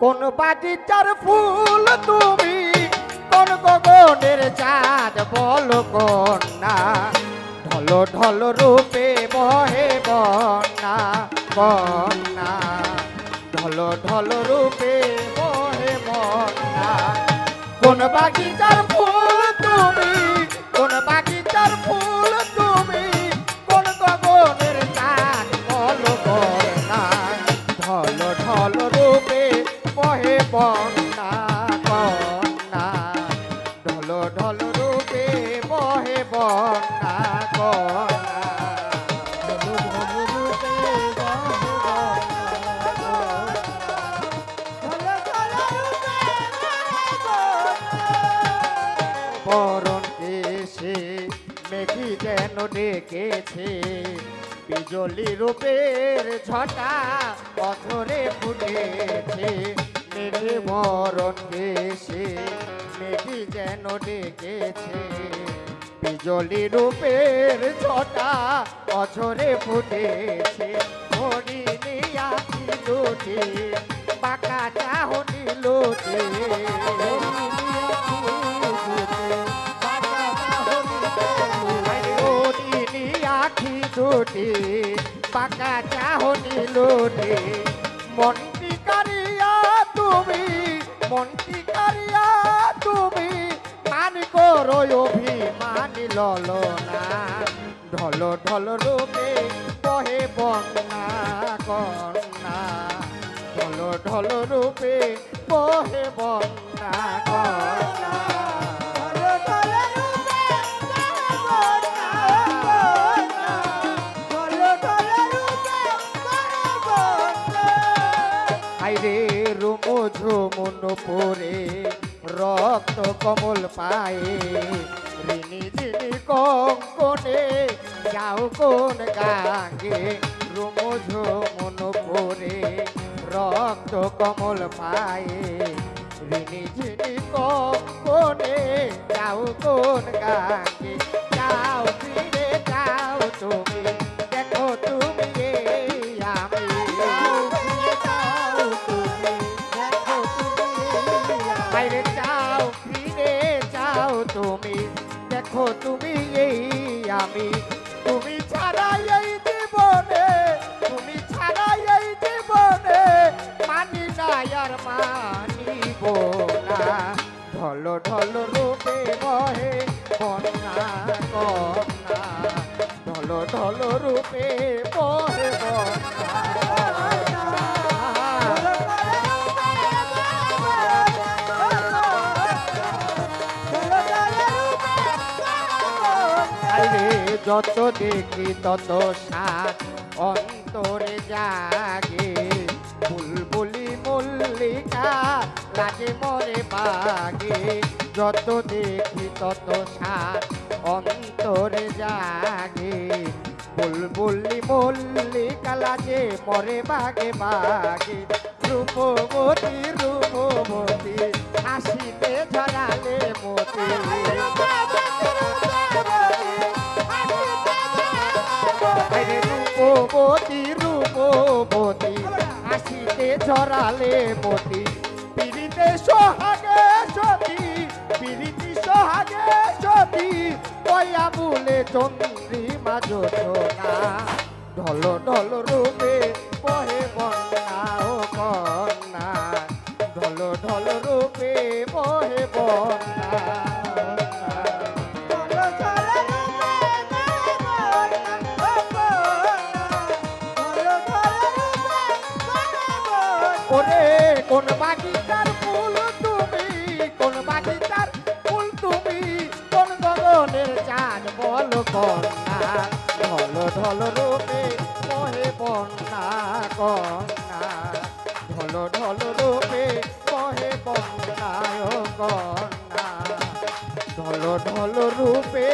কোন বাগিচার ফুল তুমি, কোন গগনের চাঁদ বলো কন্যা, ঢল ঢল রূপে বহে বন্যা কন্যা, ঢল ঢল রূপে বহে বন্যা। কোন বাগিচার ফুল তুমি, কোন বাগিচার ফুল তুমি, কোন গগনের চাঁদ বলো কন্যা, ঢল ঢল রূপে বহে বন্যা কন্যা, ঢল ঢল রূপে বহে বন্যা কন্যা, ঢল ঢল রূপে বহে বরণ এসে মেঘি যেন ডেকেছে, বিজলি রূপের ঝটা পথরে ফুটেছে, মেঘে বরণ এসে মেঘি যেন ডেকেছে, বিজলি রূপের ঝটা পথরে ফুটেছে, হরিণী আঁখি দুটি বাঁকা চাহনি লুটে, আখি দুটি পাকা চাহনি লুটে, মনটি কারিয়া তুমি, মনটি কারিয়া তুমি, মান করো অভিমানী ললনা, ঢল ঢল রূপে বহে বন্যা কন্যা, ঢল ঢল রূপে বহে বন্যা কন্যা। আইরে রুমো ঝুমুন পরে রক্ত কমল পায়ে, ঋণী দিনী কঙ্কনে যাও কোন গাঙ্গে, রুমো ঝুমুন পরে রক্ত কমল পায়ে, ঋণী দিনী কঙ্কনে যাও কোন গাঙ্গে, যাও ফিরে যাও তুমি, দেখো তুমি এই আমি, বাইরে যাও ফিরে যাও তুমি, দেখো তুমি এই আমি, তুমি ছাড়া এই জীবনে, তুমি ছাড়া এই জীবনে, মানি না আর মানিব না, ঢল ঢল রূপে বহে বন্যা কন্যা, ঢল ঢল রূপে বহে বন্যা। যত দেখি তত সাত অন্তরে জাগে, বুলবুলি মল্লিকা লাগে মরে বাগে, যত দেখি তত সাত অন্তরে জাগে, বুলবুলি মল্লিকা লাগে মরে বাগে বাগে, রূপবতী রূপবতী হাসিতে ঝরালে মতি, রূপবতী রূপবতী হাসিতে ঝরালে মতি, পিড়িতে সোহাগে সতী, পিড়িতি সোহাগে সতী, কয়া বলে চন্দ্রিমা যোজনা, ঢল ঢল রূপে বহে বন্যা ও কন্যা, ঢল ঢল রূপে বহে বন্যা। ওরে কোন বাগিচার ফুল তুমি, কোন বাগিচার ফুল তুমি, কোন গগনের চাঁদ বলো কন্যা, ঢল ঢল রূপে বহে বন্যা কন্যা, ঢল ঢল রূপে বহে বন্যা ও কন্যা, ঢল ঢল রূপে